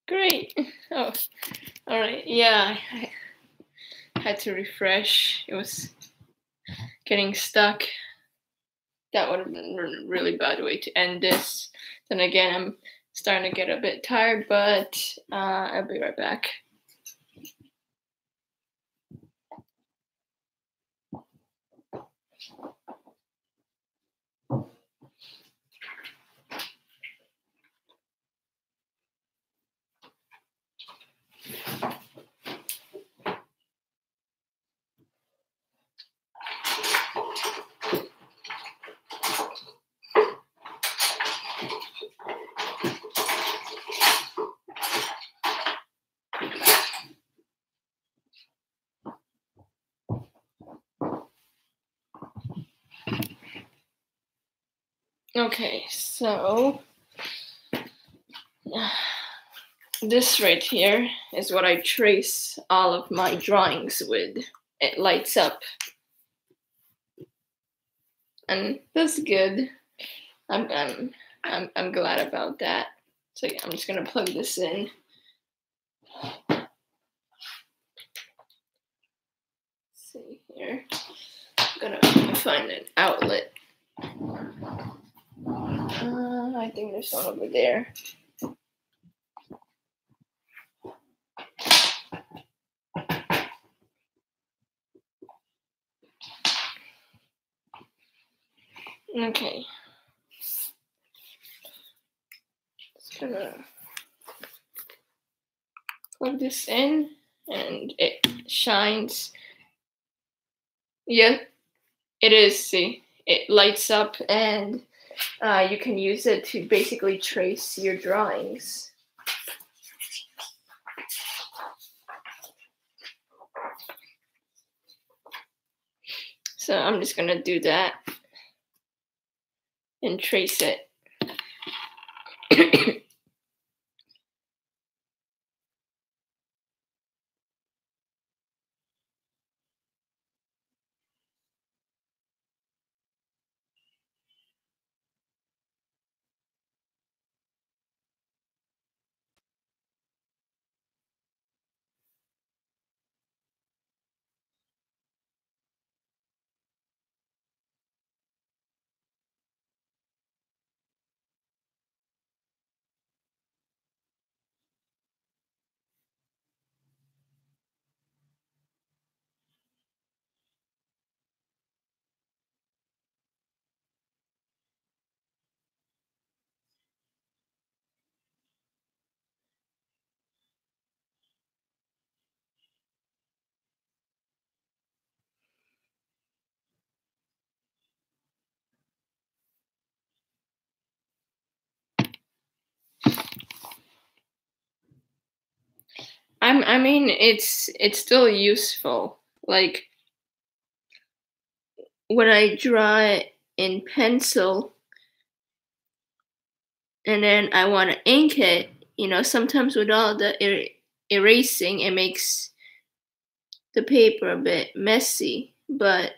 Great. Oh, all right. Yeah, I had to refresh. It was getting stuck. That would have been a really bad way to end this. Then again, I'm starting to get a bit tired, but I'll be right back. Okay, so this right here is what I trace all of my drawings with. It lights up. And that's good. I'm glad about that. So yeah, I'm just gonna plug this in. Let's see here. I'm gonna find an outlet. I think there's one over there. Okay. Just gonna plug this in and it shines. Yeah, it is. See, it lights up and you can use it to basically trace your drawings. So I'm just gonna do that and trace it. I mean, it's still useful. Like when I draw in pencil, and then I want to ink it. You know, sometimes with all the erasing, it makes the paper a bit messy. But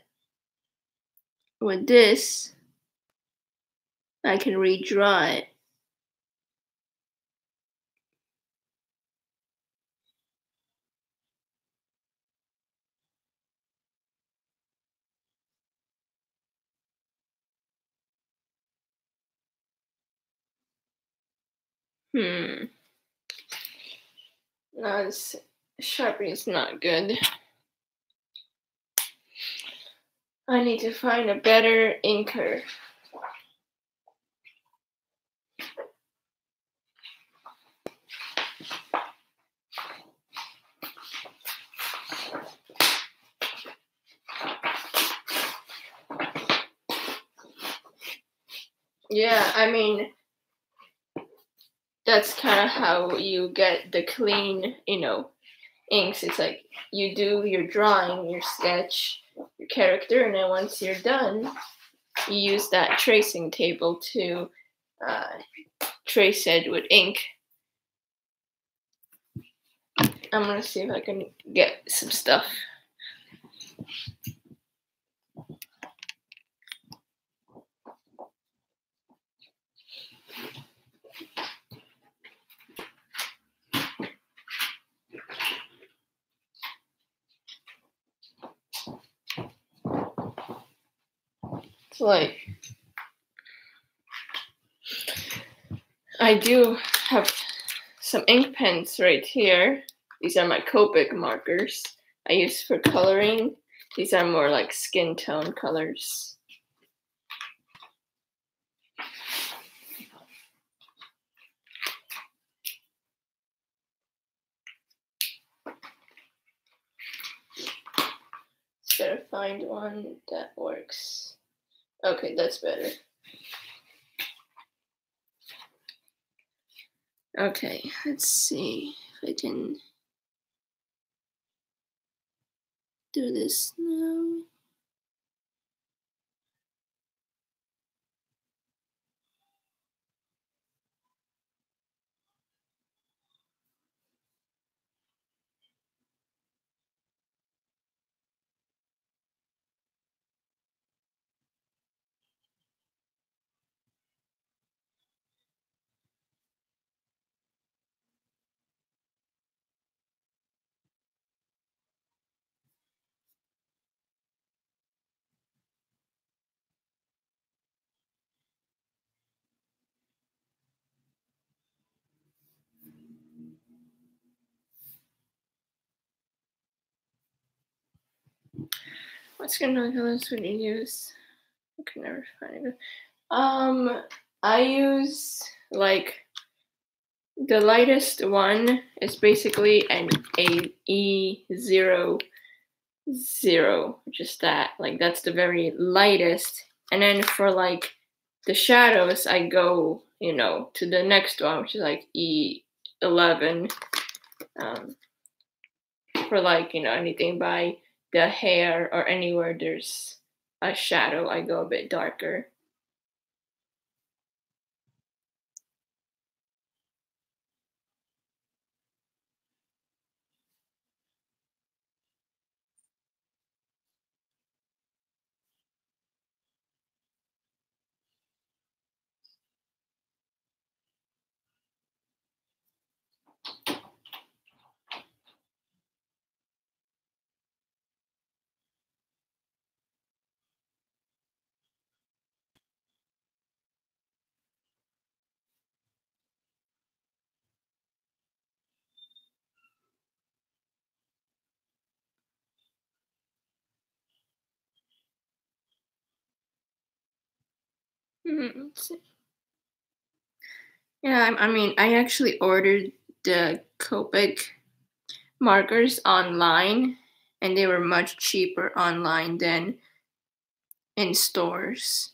with this, I can redraw it. No, this Sharpie is not good. I need to find a better inker. Yeah, I mean, that's kind of how you get the clean, inks. It's like you do your drawing, your sketch, your character, and then once you're done, you use that tracing table to trace it with ink. I'm gonna see if I can get some stuff. It's like I do have some ink pens right here. These are my Copic markers I use for coloring. These are more like skin tone colors. Just gotta find one that works. Okay, that's better. Okay, let's see if I can do this now. What skin tone colors would you use? I can never find it. I use like the lightest one is basically an E00, just that. Like that's the very lightest. And then for like the shadows, I go, to the next one, which is like E11. For like, anything by the hair or anywhere there's a shadow, I go a bit darker. Let's see. Yeah, I mean, I actually ordered the Copic markers online, and they were much cheaper online than in stores.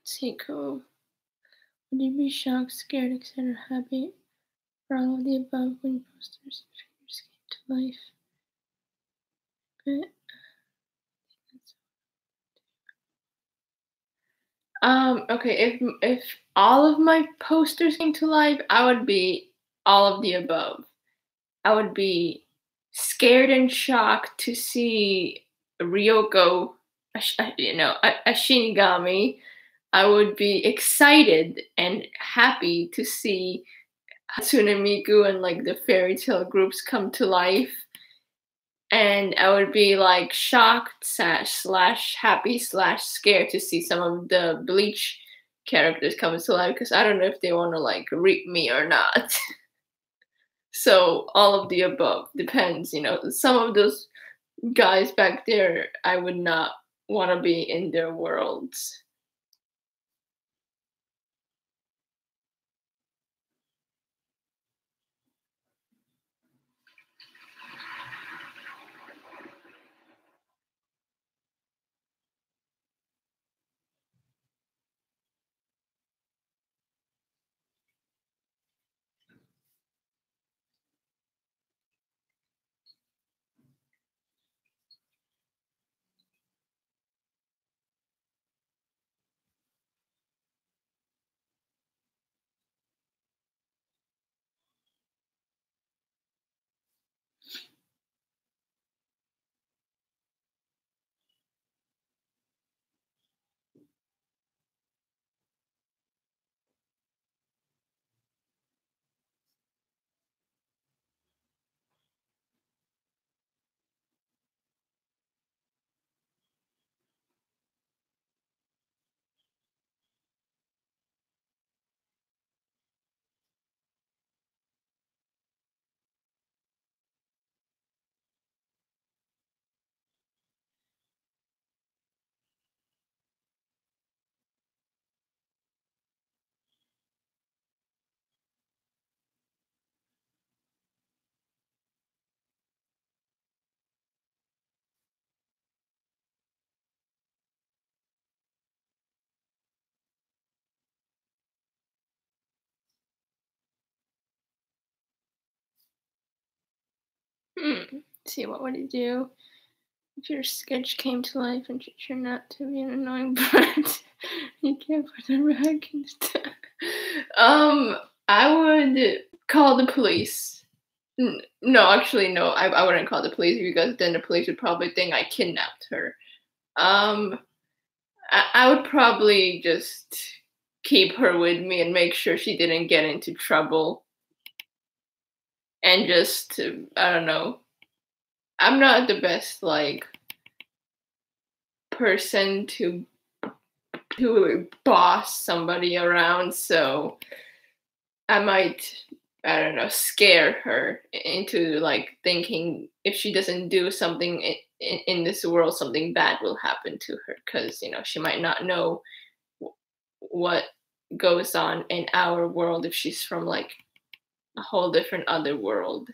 Seiko. Would you be shocked, scared, excited, or happy for all of the above when posters came to life? But Okay, if all of my posters came to life, I would be all of the above. I would be scared and shocked to see Ryoko, a Shinigami. I would be excited and happy to see Hatsune Miku and like the fairy tale groups come to life. And I would be like shocked slash happy slash scared to see some of the Bleach characters coming to life because I don't know if they want to like reap me or not. So all of the above depends. Some of those guys back there, I would not want to be in their worlds. See, what would you do if your sketch came to life and you turned out to be an annoying bird? You can't put a rag instead. I would call the police. No, actually, no. I wouldn't call the police because then the police would probably think I kidnapped her. Um, I would probably just keep her with me and make sure she didn't get into trouble. And just, I don't know. I'm not the best like person to boss somebody around, so I might, I don't know, scare her into like thinking if she doesn't do something in this world, something bad will happen to her because she might not know what goes on in our world if she's from like a whole different other world.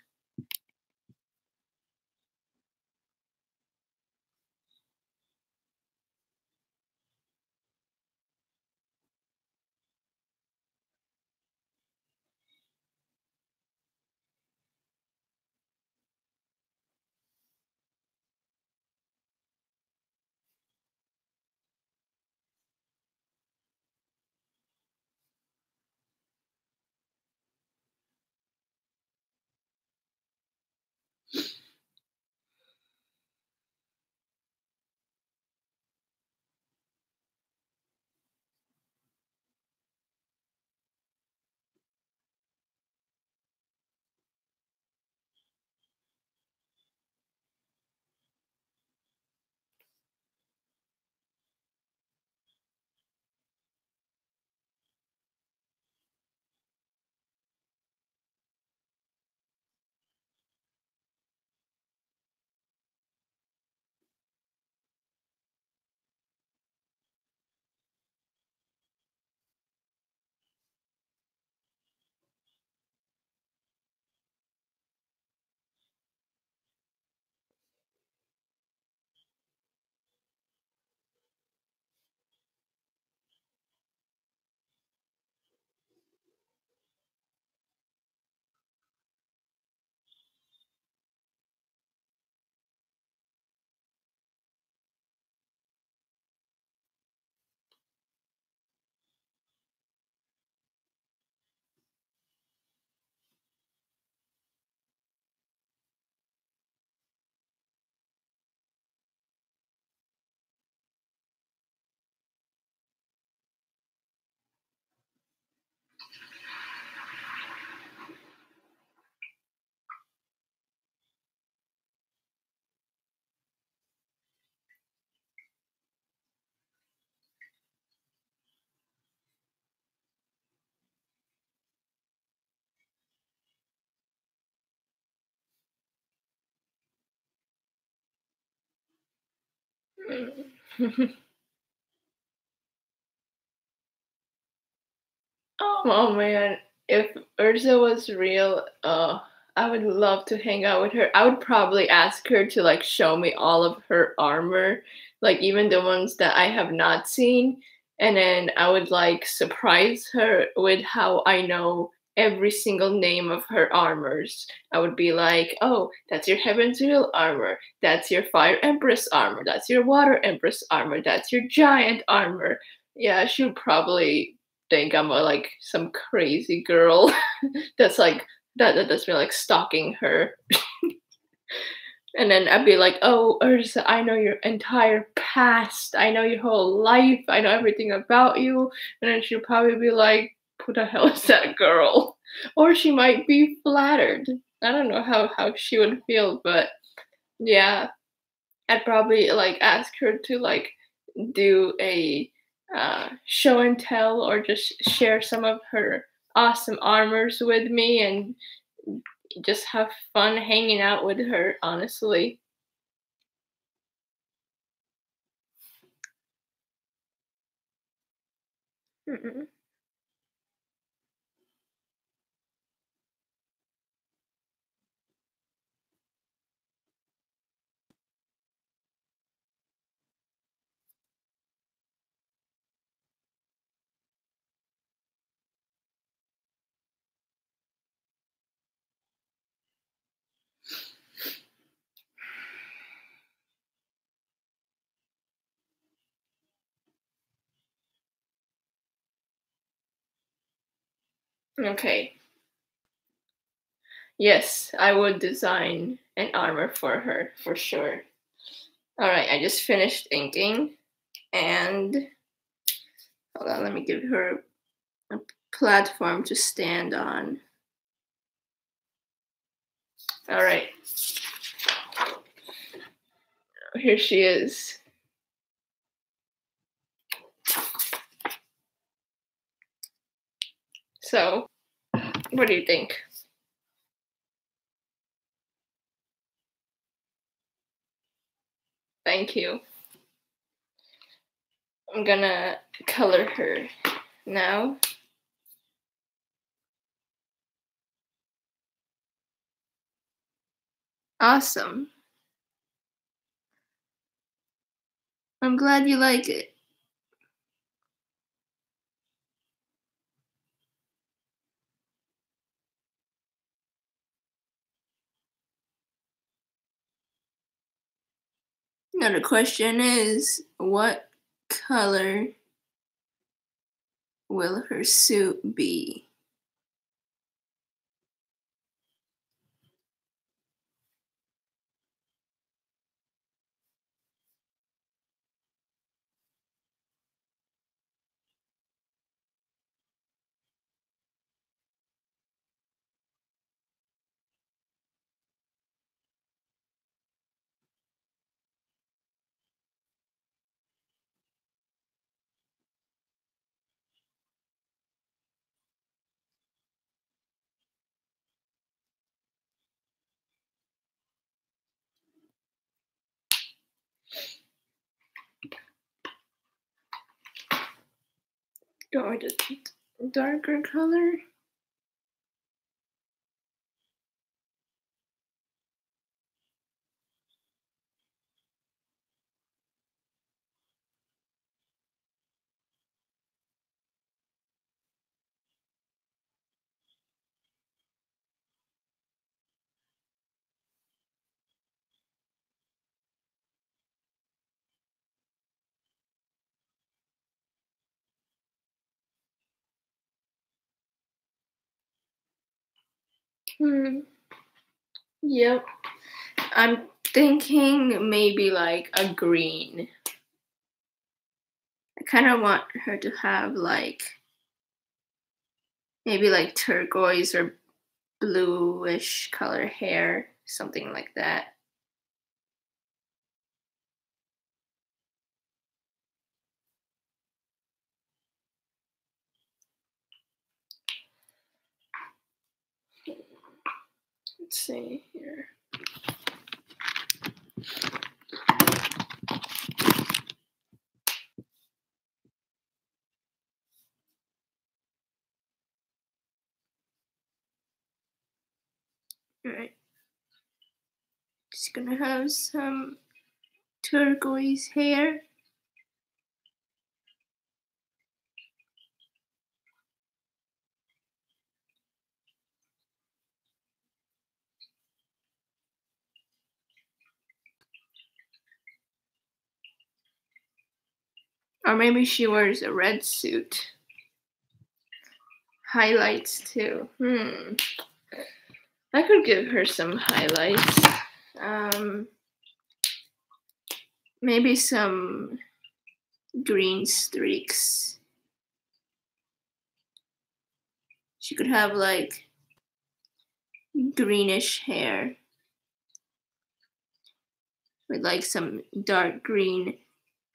Oh man, if Urza was real, I would love to hang out with her. I would probably ask her to like show me all of her armor, like even the ones that I have not seen, and then I would like surprise her with how I know every single name of her armors. I would be like, "Oh, that's your Heaven's Wheel armor. That's your Fire Empress armor. That's your Water Empress armor. That's your Giant armor." Yeah, she would probably think I'm a, like some crazy girl that's like that's me like stalking her. And then I'd be like, "Oh, Ursa, I know your entire past. I know your whole life. I know everything about you." And then she'll probably be like, "Who the hell is that girl?" Or she might be flattered. I don't know how she would feel, but yeah, I'd probably like ask her to like do a show and tell or just share some of her awesome armors with me and just have fun hanging out with her, honestly. Mm-mm. Okay. Yes, I would design an armor for her for sure. All right, I just finished inking and hold on, let me give her a platform to stand on. All right, here she is. So, what do you think? Thank you. I'm gonna color her now. Awesome. I'm glad you like it. Now the question is, what color will her suit be? Go with a darker color. Hmm. Yep. I'm thinking maybe like a green. I kind of want her to have like maybe like turquoise or bluish color hair, something like that. Let's see here. Alright. Just gonna have some turquoise hair. Or maybe she wears a red suit. Highlights too. I could give her some highlights. Maybe some green streaks. She could have like greenish hair with like some dark green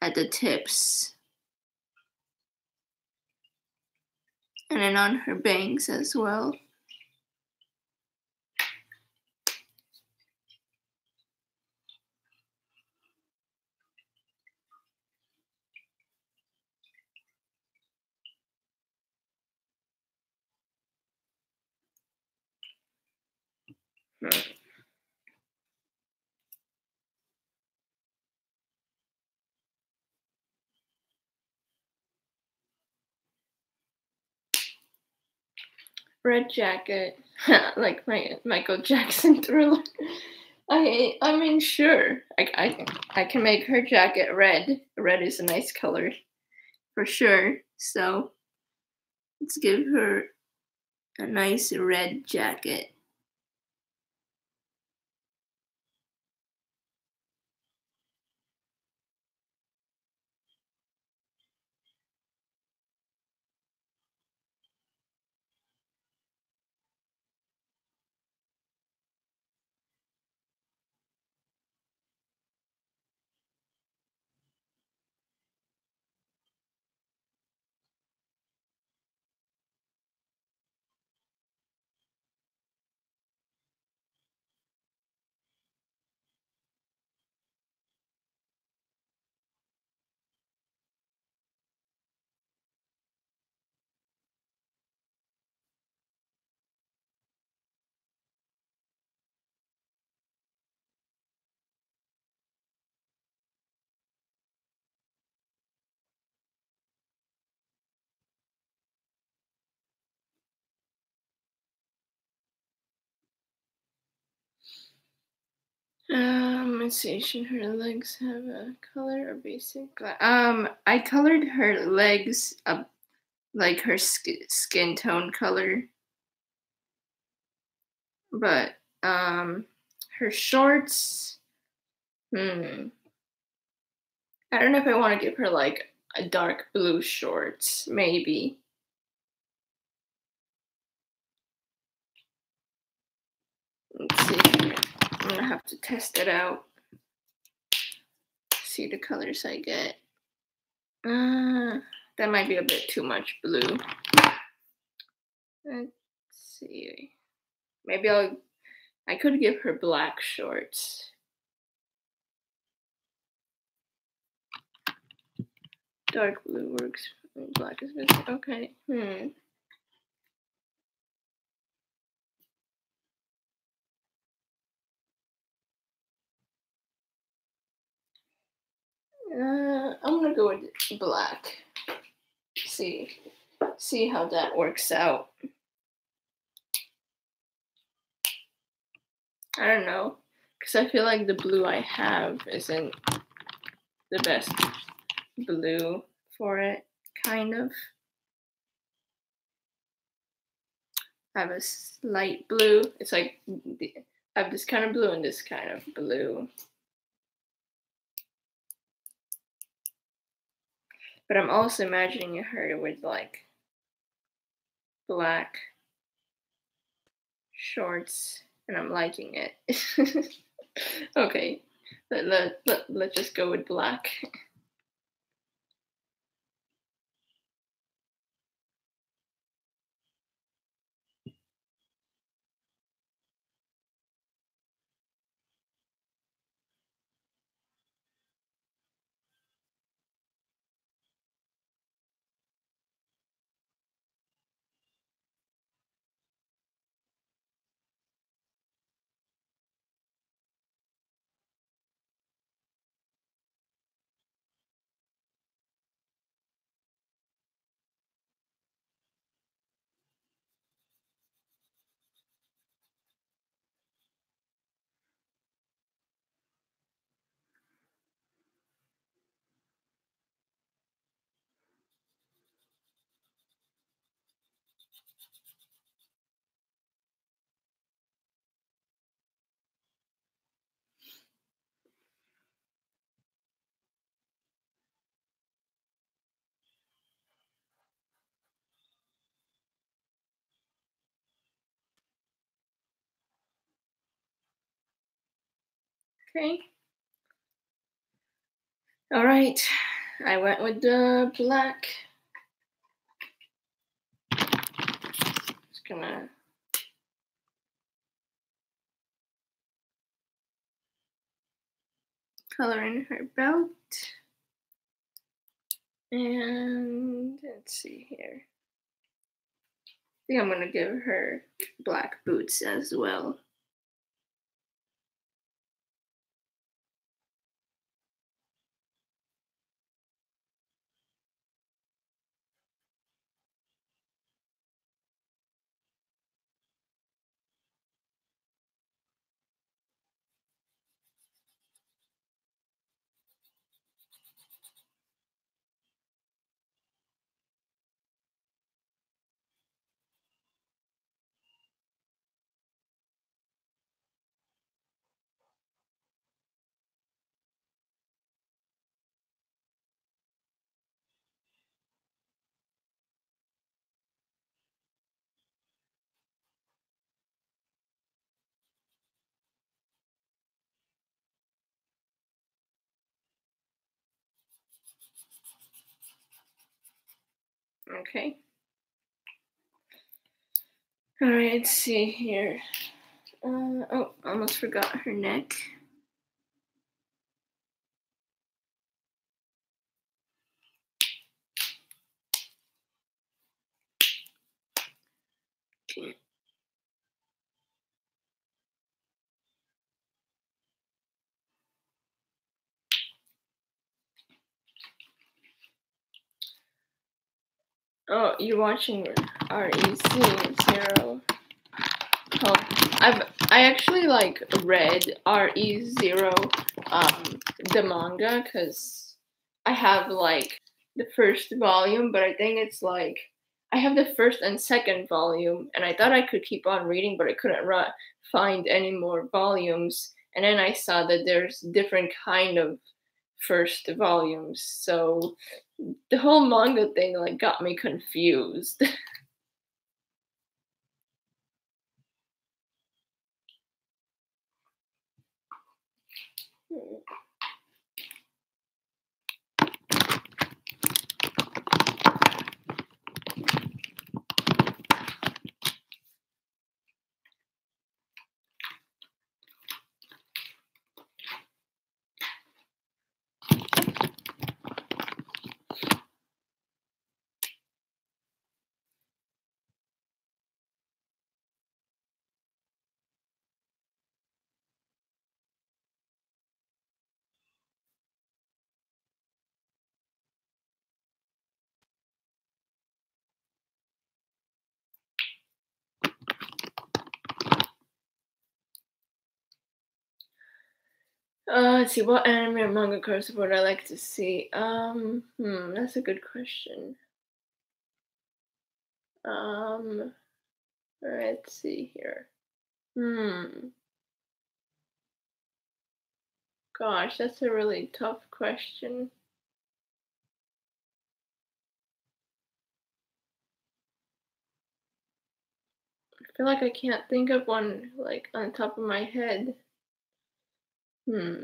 at the tips. And then on her bangs as well. Red jacket, like my Michael Jackson Thriller. I mean, sure, I can make her jacket red. Red is a nice color, for sure. So let's give her a nice red jacket. Let's see. Should her legs have a color or basic? I colored her legs up like her skin tone color, but her shorts. I don't know if I want to give her like a dark blue shorts. Maybe. Let's see. I'm gonna have to test it out. See the colors I get. That might be a bit too much blue. Let's see. Maybe I could give her black shorts. Dark blue works. Black is missing. Okay. I'm gonna go with black. See how that works out. I don't know, because I feel like the blue I have isn't the best blue for it, kind of. I have a light blue. It's like I have this kind of blue and this kind of blue. But I'm also imagining her with like black shorts, and I'm liking it. Okay, let's just go with black. Okay. All right. I went with the black. Just gonna color in her belt. And let's see here. I think I'm gonna give her black boots as well. Okay. All right, let's see here. Oh, almost forgot her neck. Okay. Oh, you're watching Re:Zero. Oh, I actually like read Re:Zero, the manga, because I have like the first volume, but I think it's like I have the first and second volume, and I thought I could keep on reading, but I couldn't find any more volumes. And then I saw that there's different kind of first volumes, so the whole manga thing like got me confused. Let's see, what anime or manga course would I like to see? That's a good question. Um, let's see here. Gosh, that's a really tough question. I feel like I can't think of one like on top of my head. Hmm.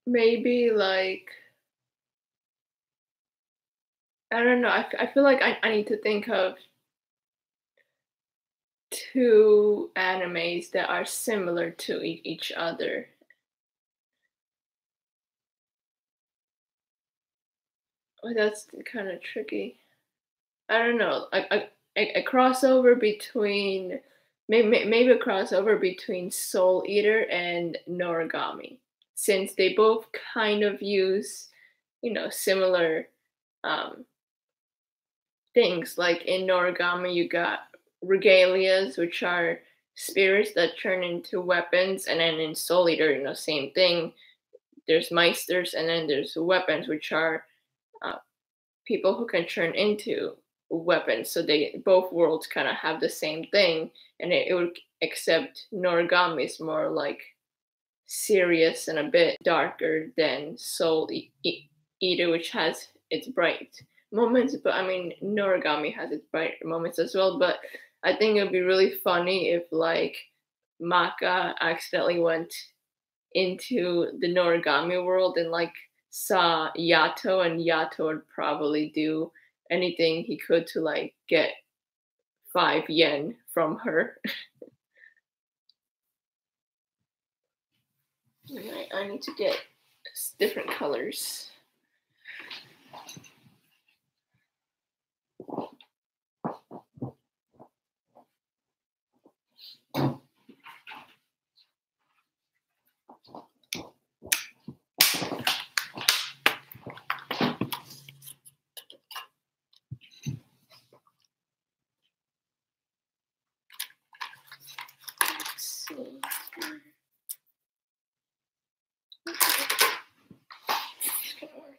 Maybe like I don't know. I feel like I need to think of two animes that are similar to each other. Oh, that's kind of tricky. I don't know. A crossover between maybe a crossover between Soul Eater and Noragami, since they both kind of use, similar um, things. Like in Noragami, you got regalias, which are spirits that turn into weapons, and then in Soul Eater, same thing. There's meisters, and then there's weapons, which are uh, people who can turn into weapons. So they both worlds kind of have the same thing, and it would except Noragami is more like serious and a bit darker than Eater, which has its bright moments, but I mean, Noragami has its bright moments as well. But I think it would be really funny if like Maka accidentally went into the Noragami world and like saw Yato, and Yato would probably do anything he could to like get 5 yen from her. I need to get different colors. Let's see. It's gonna work.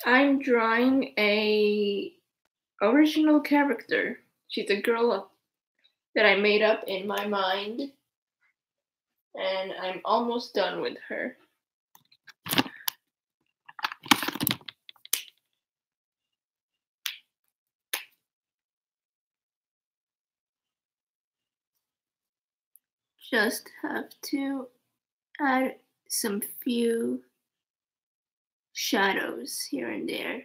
I'm drawing a original character. She's a girl that I made up in my mind, and I'm almost done with her. Just have to add some few shadows here and there.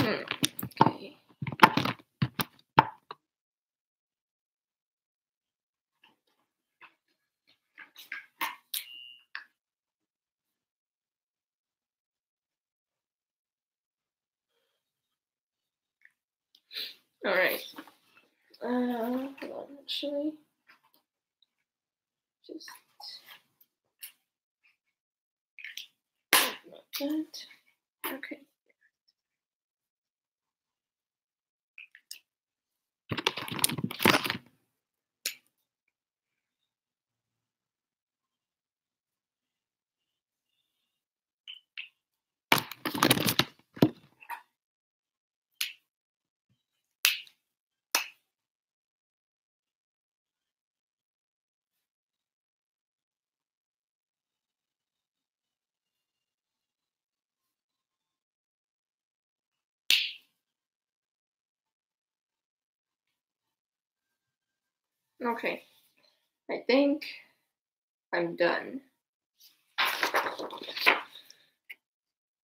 Okay. All right. Hold on, actually. Just that. Okay. Okay. I think I'm done.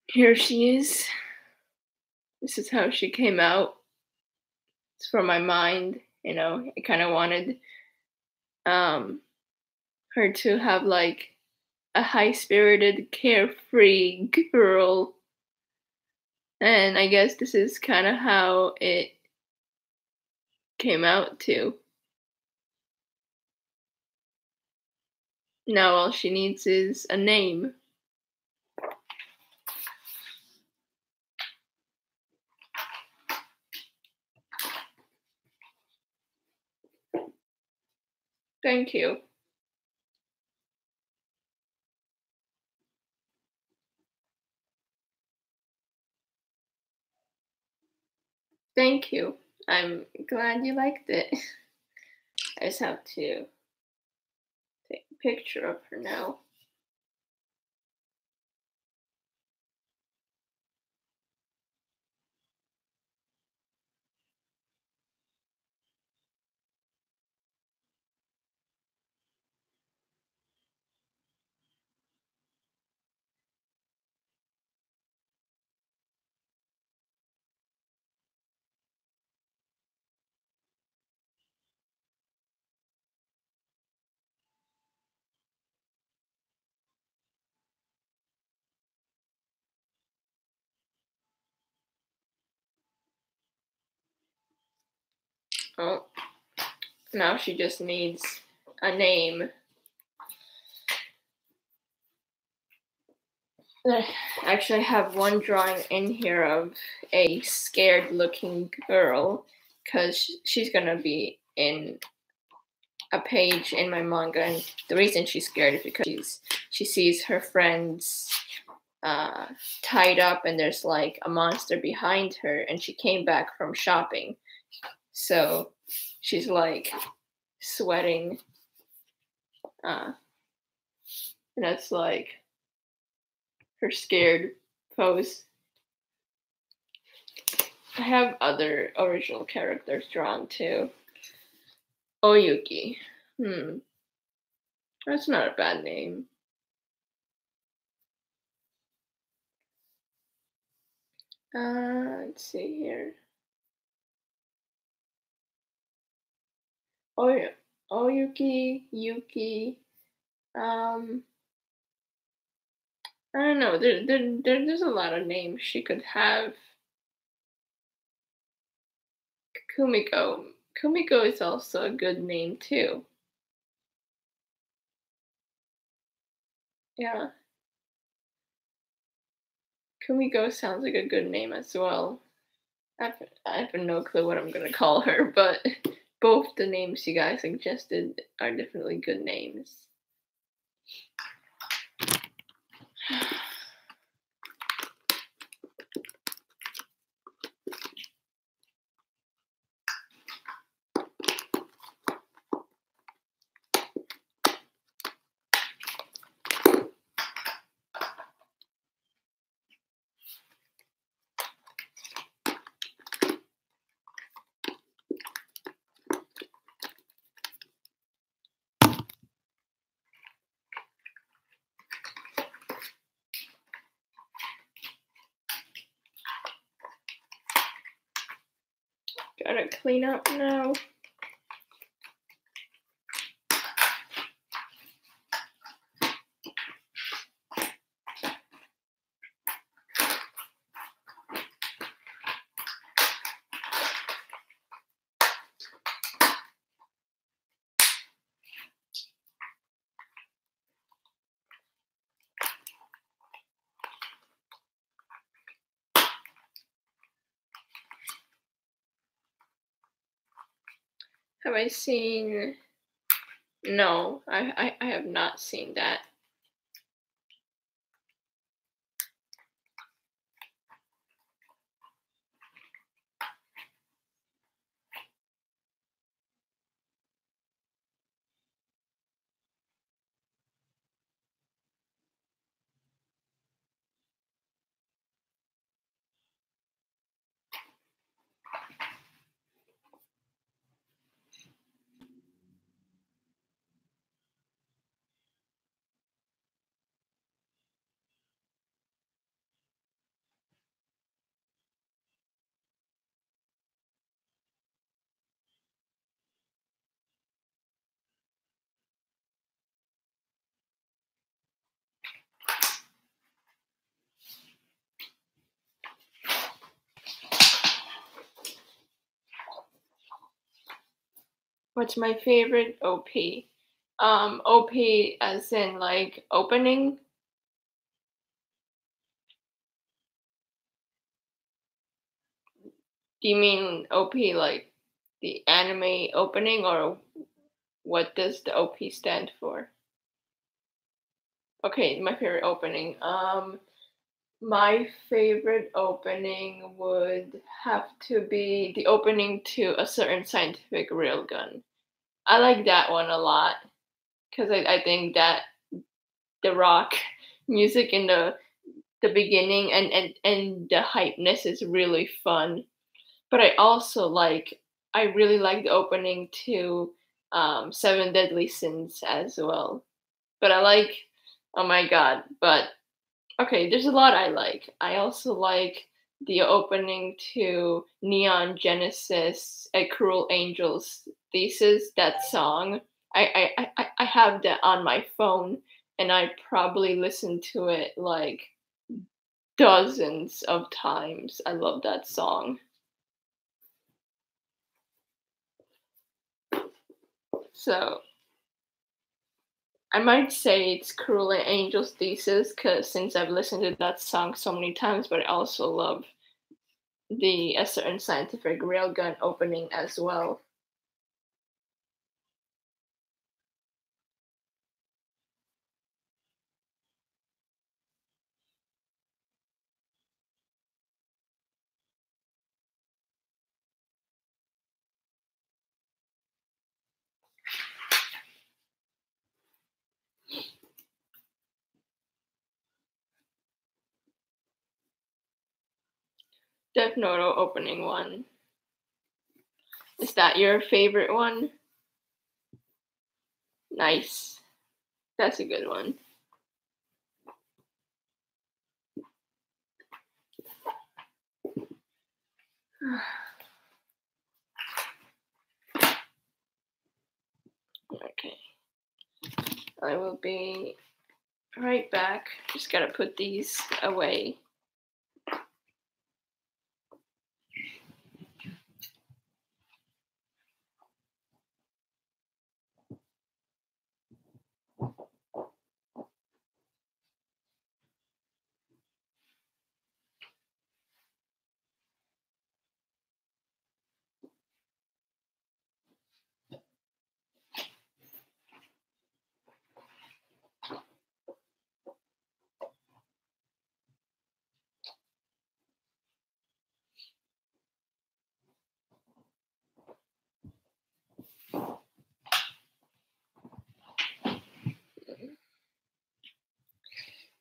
Here she is. This is how she came out. It's from my mind, you know. I kind of wanted her to have like a high-spirited, carefree girl. And I guess this is kind of how it came out too. Now all she needs is a name. Thank you. Thank you. I'm glad you liked it. I just have to take a picture of her now. Oh, now she just needs a name. Actually, I have one drawing in here of a scared looking girl because she's gonna be in a page in my manga, and the reason she's scared is because she sees her friends tied up and there's like a monster behind her, and she came back from shopping, so she's like sweating, and that's like her scared pose. I have other original characters drawn too. Oyuki. That's not a bad name. Let's see here. Oyuki, Yuki. I don't know. There's a lot of names she could have. Kumiko. Kumiko is also a good name too. Yeah. Kumiko sounds like a good name as well. I have no clue what I'm gonna call her, but both the names you guys suggested are definitely good names. Gotta clean up now. Have I seen? No, I have not seen that. What's my favorite OP? OP as in like opening. Do you mean OP like the anime opening, or what does the OP stand for? Okay, my favorite opening. My favorite opening would have to be the opening to A Certain Scientific Railgun. I like that one a lot because I think that the rock music in the beginning and the hypeness is really fun. But I really like the opening to Seven Deadly Sins as well. But I like, oh my god, but okay, there's a lot I like. I also like the opening to Neon Genesis, A Cruel Angel's Thesis, that song. I have that on my phone, and I probably listen to it like dozens of times. I love that song. So I might say it's Cruel Angel's Thesis because since I've listened to that song so many times, but I also love the A Certain Scientific Railgun opening as well. Death Note opening one. Is that your favorite one? Nice. That's a good one. Okay. I will be right back. Just gotta put these away.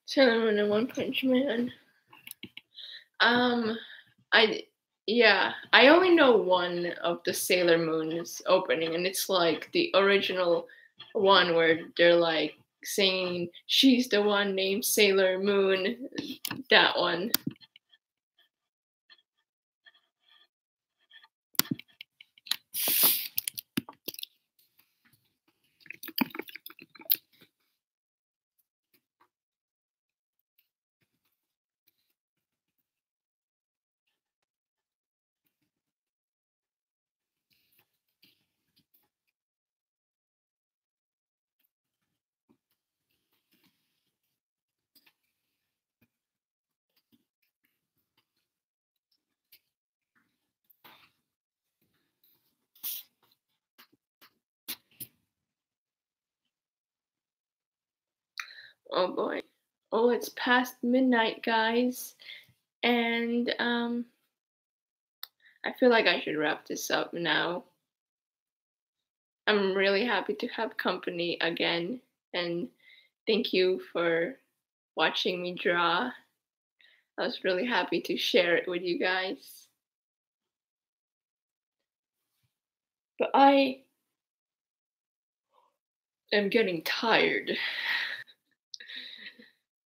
Sailor Moon and One Punch Man. Um, I yeah, I only know one of the Sailor Moon's opening, and it's like the original one where they're like singing "She's the one named Sailor Moon." That one. Oh boy. Oh, it's past midnight, guys. And I feel like I should wrap this up now. I'm really happy to have company again, and thank you for watching me draw. I was really happy to share it with you guys. But I am getting tired.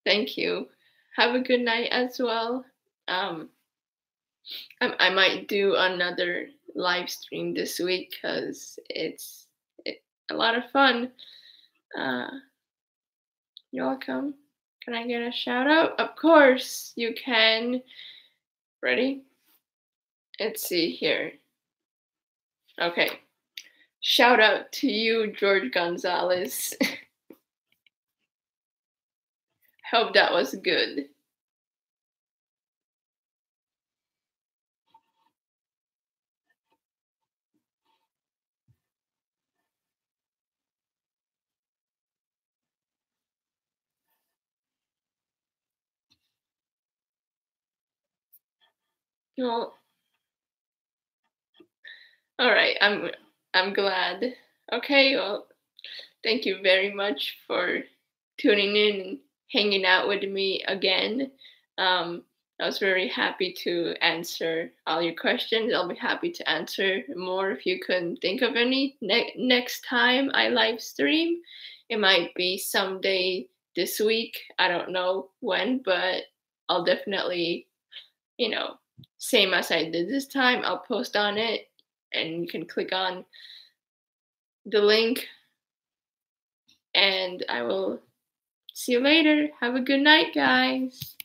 Thank you. Have a good night as well. Um, I might do another live stream this week because it's a lot of fun. Uh, you're welcome. Can I get a shout out? Of course you can. Ready? Let's see here. Okay. Shout out to you, George Gonzalez. Hope that was good. Well, all right. I'm glad. Okay. Well, thank you very much for tuning in and hanging out with me again. I was very happy to answer all your questions. I'll be happy to answer more if you can think of any. Next time I live stream, it might be someday this week. I don't know when, but I'll definitely, you know, same as I did this time, I'll post on it and you can click on the link and I will see you later. Have a good night, guys.